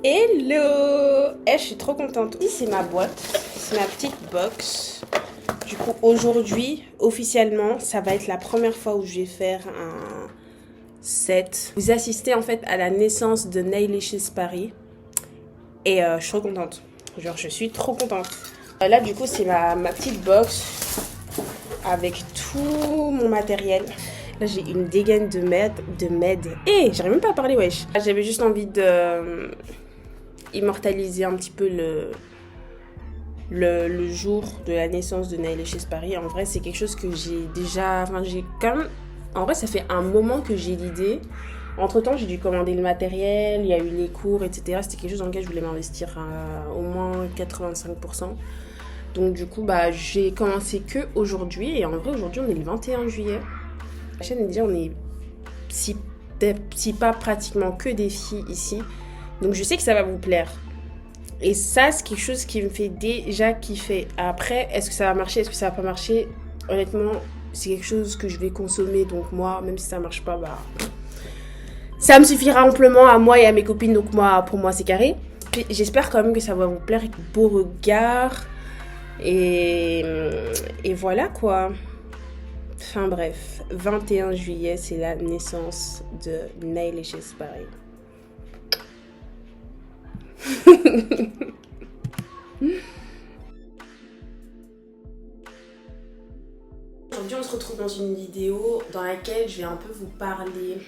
Hello! Je suis trop contente. Ici, c'est ma boîte, c'est ma petite box. Du coup, aujourd'hui, officiellement, ça va être la première fois où je vais faire un set. Vous assistez en fait à la naissance de Nailicious Paris. Et je suis trop contente. Genre, je suis trop contente. Là, du coup, c'est ma petite box avec tout mon matériel. Là, j'ai une dégaine de med. Eh, j'arrive même pas à parler, wesh. J'avais juste envie de immortaliser un petit peu le jour de la naissance de Nailicious Paris. En vrai, c'est quelque chose que j'ai déjà... Enfin, j'ai quand même... En vrai, ça fait un moment que j'ai l'idée. Entre-temps, j'ai dû commander le matériel, il y a eu les cours, etc. C'était quelque chose dans lequel je voulais m'investir à au moins 85%. Donc du coup, bah, j'ai commencé que aujourd'hui. Et en vrai, aujourd'hui, on est le 21 juillet. La chaîne, déjà, on est si pas pratiquement que des filles ici. Donc je sais que ça va vous plaire. Et ça, c'est quelque chose qui me fait déjà kiffer. Après, est-ce que ça va marcher, est-ce que ça va pas marcher? Honnêtement, c'est quelque chose que je vais consommer. Donc moi, même si ça marche pas, bah... ça me suffira amplement à moi et à mes copines. Donc moi, pour moi, c'est carré. Puis j'espère quand même que ça va vous plaire. Avec beau regard. Et voilà quoi. Enfin bref, 21 juillet, c'est la naissance de Nailicious Paris. Aujourd'hui, on se retrouve dans une vidéo dans laquelle je vais un peu vous parler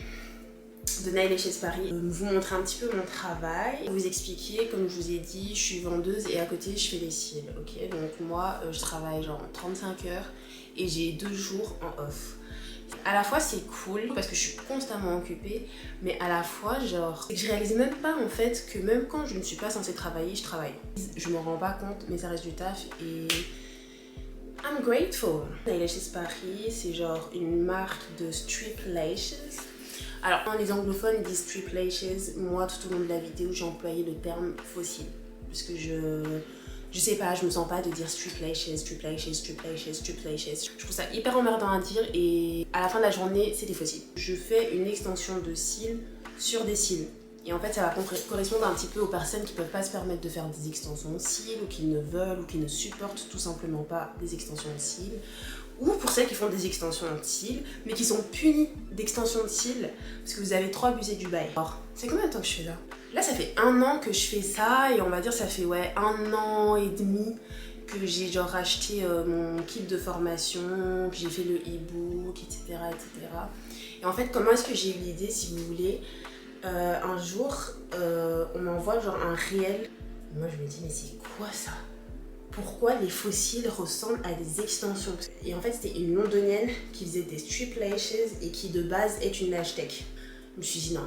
de Nailicious Paris, vous montrer un petit peu mon travail, vous expliquer, comme je vous ai dit, je suis vendeuse et à côté je fais les cils, ok? Donc moi, je travaille genre 35 heures et j'ai 2 jours en off. À la fois c'est cool parce que je suis constamment occupée, mais à la fois genre je réalise même pas en fait que même quand je ne suis pas censée travailler, je travaille. Je me rends pas compte, mais ça reste du taf et I'm grateful. Nailicious Paris, c'est genre une marque de strip lashes. Alors, les anglophones disent strip lashes. Moi, tout au long de la vidéo, j'ai employé le terme fossile. Parce que je sais pas, je me sens pas de dire strip lashes, strip lashes, strip lashes, strip lashes. Je trouve ça hyper emmerdant à dire et à la fin de la journée, c'est des fossiles. Je fais une extension de cils sur des cils. Et en fait, ça va correspondre un petit peu aux personnes qui peuvent pas se permettre de faire des extensions de cils ou qui ne veulent ou qui ne supportent tout simplement pas des extensions de cils. Ou pour celles qui font des extensions de cils, mais qui sont punies d'extensions de cils parce que vous avez trop abusé du bail. Alors, c'est combien de temps que je fais là? Là, ça fait 1 an que je fais ça et on va dire ça fait ouais 1 an et demi que j'ai genre acheté mon kit de formation, que j'ai fait le e-book, etc., etc. Et en fait, comment est-ce que j'ai eu l'idée, si vous voulez, un jour, on m'envoie genre un réel. Et moi, je me dis, mais c'est quoi ça? Pourquoi les fossiles ressemblent à des extensions? Et en fait, c'était une londonienne qui faisait des strip lashes et qui de base est une hashtag. Je me suis dit non,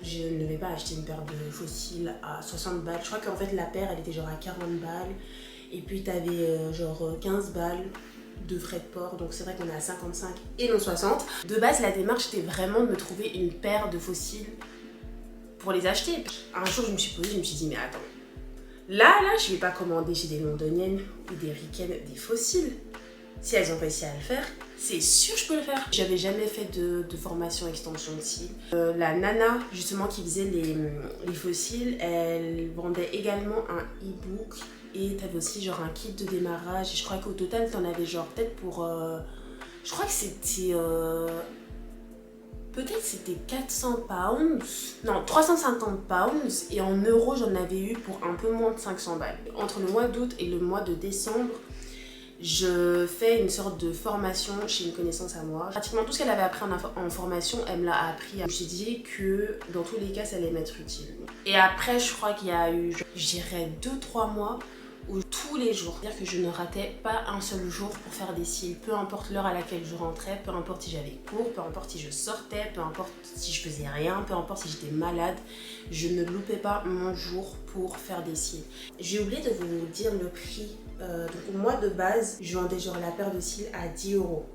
je ne vais pas acheter une paire de fossiles à 60 balles. Je crois qu'en fait la paire elle était genre à 40 balles. Et puis t'avais genre 15 balles de frais de port. Donc c'est vrai qu'on est à 55 et non 60. De base la démarche était vraiment de me trouver une paire de fossiles pour les acheter. Un jour je me suis posée, je me suis dit mais attends. Là, je vais pas commander chez des londoniennes ou des ricaines des fossiles. Si elles ont réussi à le faire, c'est sûr que je peux le faire. J'avais jamais fait de formation extension de cils. La nana, justement, qui faisait les fossiles, elle vendait également un e-book et t'avais aussi genre un kit de démarrage. Et je crois qu'au total, t'en avais genre peut-être pour... je crois que c'était... peut-être c'était 400 pounds, non 350 pounds et en euros j'en avais eu pour un peu moins de 500 balles. Entre le mois d'août et le mois de décembre, je fais une sorte de formation chez une connaissance à moi. Pratiquement tout ce qu'elle avait appris en formation, elle me l'a appris. Je me suis dit que dans tous les cas ça allait m'être utile. Et après je crois qu'il y a eu, je dirais 2-3 mois où tous les jours, c'est-à-dire que je ne ratais pas un seul jour pour faire des cils, peu importe l'heure à laquelle je rentrais, peu importe si j'avais cours, peu importe si je sortais, peu importe si je faisais rien, peu importe si j'étais malade, je ne loupais pas mon jour pour faire des cils. J'ai oublié de vous dire le prix. Donc moi de base, je vendais genre la paire de cils à 10 euros.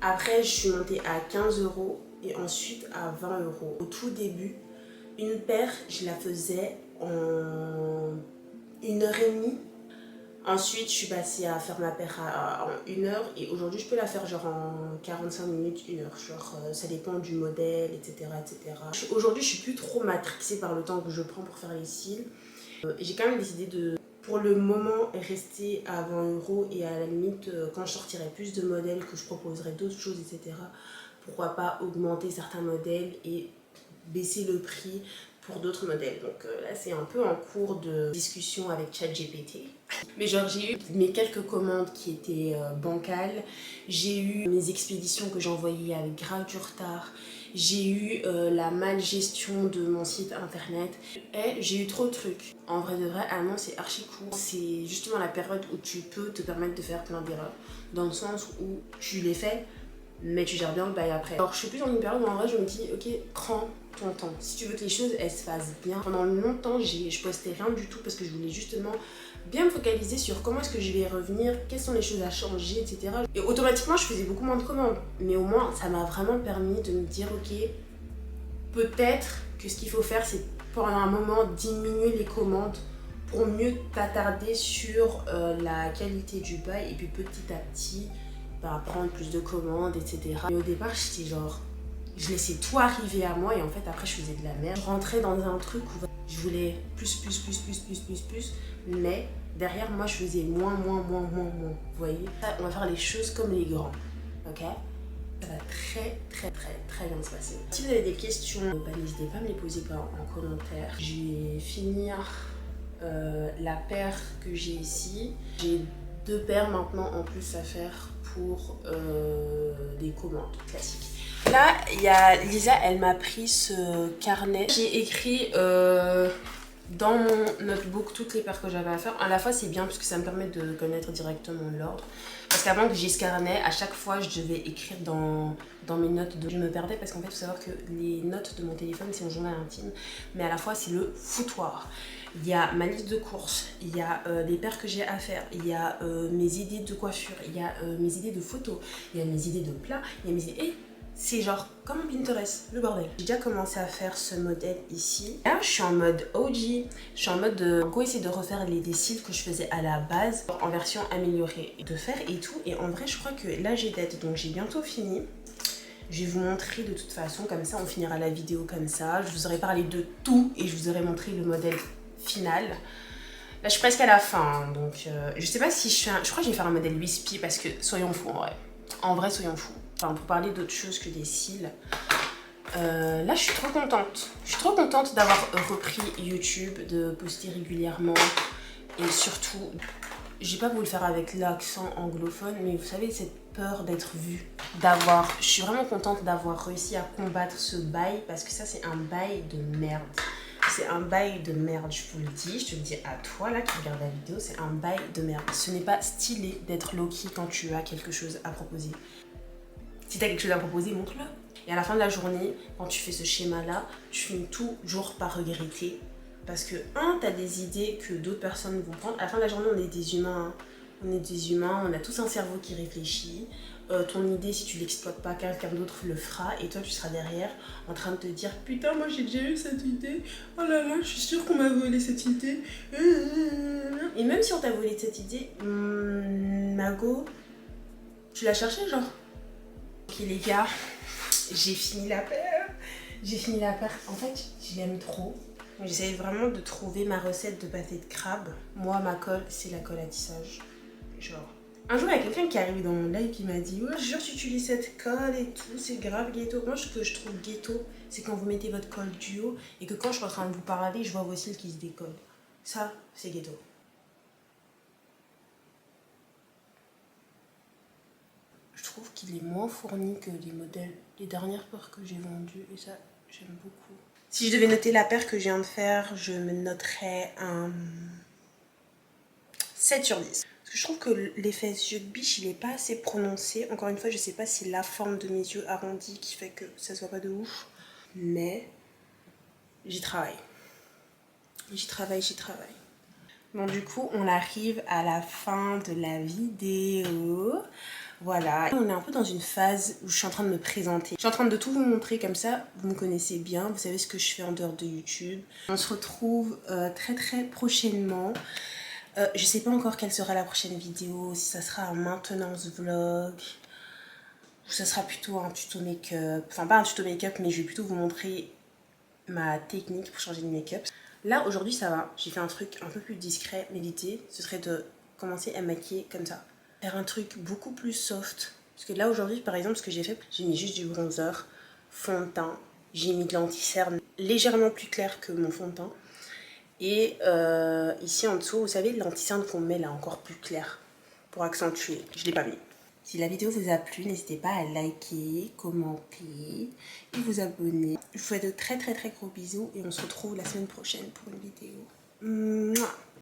Après, je suis montée à 15 euros et ensuite à 20 euros. Au tout début, une paire, je la faisais en 1h30. Ensuite, je suis passée à faire ma paire en 1 heure et aujourd'hui, je peux la faire genre en 45 minutes, 1 heure. Genre, ça dépend du modèle, etc. etc. Aujourd'hui, je suis plus trop matrixée par le temps que je prends pour faire les cils. Et j'ai quand même décidé de, pour le moment, rester à 20 € et à la limite, quand je sortirai plus de modèles, que je proposerai d'autres choses, etc., pourquoi pas augmenter certains modèles et baisser le prix pour d'autres modèles. Donc là, c'est un peu en cours de discussion avec ChatGPT. Mais genre, j'ai eu mes quelques commandes qui étaient bancales. J'ai eu mes expéditions que j'envoyais avec grave du retard. J'ai eu la malgestion de mon site internet. Et j'ai eu trop de trucs. En vrai de vrai, allemand, c'est archi court. C'est justement la période où tu peux te permettre de faire plein d'erreurs. Dans le sens où tu les fais, mais tu gères bien le bail après. Alors je suis plus dans une période où en vrai je me dis ok, prends ton temps. Si tu veux que les choses elles se fassent bien. Pendant longtemps je postais rien du tout parce que je voulais justement bien me focaliser sur comment est-ce que je vais revenir, quelles sont les choses à changer, etc. Et automatiquement je faisais beaucoup moins de commandes. Mais au moins ça m'a vraiment permis de me dire ok, peut-être que ce qu'il faut faire c'est pendant un moment diminuer les commandes pour mieux t'attarder sur la qualité du bail et puis petit à petit prendre plus de commandes, etc. Et au départ, j'étais genre, je laissais tout arriver à moi et en fait, après, je faisais de la merde. Je rentrais dans un truc où je voulais plus, mais derrière moi, je faisais moins. Vous voyez? On va faire les choses comme les grands, ok? Ça va très bien se passer. Si vous avez des questions, n'hésitez pas à me les poser en commentaire. Je vais finir la paire que j'ai ici. J'ai 2 paires maintenant en plus à faire pour des commandes classiques. Là, il y a Lisa, elle m'a pris ce carnet. J'ai écrit dans mon notebook toutes les paires que j'avais à faire. À la fois, c'est bien parce que ça me permet de connaître directement l'ordre. Parce qu'avant que j'ai ce carnet, à chaque fois, je devais écrire dans mes notes. Je me perdais parce qu'en fait, il faut savoir que les notes de mon téléphone, c'est mon journal intime. Mais à la fois, c'est le foutoir. Il y a ma liste de courses, il y a les paires que j'ai à faire, il y a mes idées de coiffure, il y a mes idées de photos, il y a mes idées de plats, il y a mes idées... Et c'est genre comme un Pinterest, le bordel. J'ai déjà commencé à faire ce modèle ici. Là, je suis en mode OG. Je suis en mode de essayer de refaire des cils que je faisais à la base en version améliorée. De faire et tout. Et en vrai, je crois que là, j'ai date, donc j'ai bientôt fini. Je vais vous montrer de toute façon, comme ça, on finira la vidéo comme ça. Je vous aurai parlé de tout et je vous aurai montré le modèle final. Là, je suis presque à la fin, hein, donc je sais pas si je fais je crois que je vais faire un modèle wispy parce que soyons fous en vrai. En vrai, soyons fous. Enfin, pour parler d'autre chose que des cils. Là, je suis trop contente. Je suis trop contente d'avoir repris YouTube, de poster régulièrement. Et surtout, j'ai pas voulu le faire avec l'accent anglophone, mais vous savez, cette peur d'être vue, je suis vraiment contente d'avoir réussi à combattre ce bail, parce que ça, c'est un bail de merde. C'est un bail de merde, je vous le dis, je te le dis à toi là qui regarde la vidéo, c'est un bail de merde. Ce n'est pas stylé d'être low-key quand tu as quelque chose à proposer. Si tu as quelque chose à proposer, montre-le. Et à la fin de la journée, quand tu fais ce schéma-là, tu finis toujours par regretter. Parce que, tu as des idées que d'autres personnes vont prendre. À la fin de la journée, on est des humains. Hein. On est des humains, on a tous un cerveau qui réfléchit. Ton idée, si tu l'exploites pas, quelqu'un d'autre le fera. Et toi, tu seras derrière en train de te dire « Putain, moi j'ai déjà eu cette idée. Oh là là, je suis sûre qu'on m'a volé cette idée. » Et même si on t'a volé cette idée, Mago, tu l'as cherché genre. Ok les gars, j'ai fini la paire. En fait, je l'aime trop. J'essaie vraiment de trouver ma recette de pâté de crabe. Moi, ma colle, c'est la colle à tissage. Genre, un jour, il y a quelqu'un qui est arrivé dans mon live qui m'a dit « Ouais, je jure, tu utilises cette colle et tout, c'est grave ghetto. » Moi, ce que je trouve ghetto, c'est quand vous mettez votre colle duo et que quand je suis en train de vous parler, je vois vos cils qui se décollent. Ça, c'est ghetto. Je trouve qu'il est moins fourni que les dernières paires que j'ai vendues et ça, j'aime beaucoup. Si je devais noter la paire que je viens de faire, je me noterais un 7 sur 10. Parce que je trouve que l'effet yeux de biche, il n'est pas assez prononcé. Encore une fois, je sais pas si c'est la forme de mes yeux arrondis qui fait que ça se voit pas de ouf. Mais j'y travaille. J'y travaille. Bon, du coup, on arrive à la fin de la vidéo. Voilà, on est un peu dans une phase où je suis en train de me présenter. Je suis en train de tout vous montrer comme ça, vous me connaissez bien, vous savez ce que je fais en dehors de YouTube. On se retrouve très prochainement Je sais pas encore quelle sera la prochaine vidéo, si ça sera un maintenance vlog, ou ça sera plutôt un tuto make-up. Enfin, pas un tuto make-up, mais je vais plutôt vous montrer ma technique pour changer de make-up. Là, aujourd'hui, ça va. J'ai fait un truc un peu plus discret, mais l'idée, ce serait de commencer à maquiller comme ça. Faire un truc beaucoup plus soft. Parce que là, aujourd'hui, par exemple, ce que j'ai fait, j'ai mis juste du bronzer, fond de teint. J'ai mis de l'anti-cerne légèrement plus clair que mon fond de teint. Et ici en dessous, vous savez, l'anti-cerne qu'on met là, encore plus clair, pour accentuer. Je ne l'ai pas mis. Si la vidéo vous a plu, n'hésitez pas à liker, commenter et vous abonner. Je vous fais de très gros bisous et on se retrouve la semaine prochaine pour une vidéo. Mouah.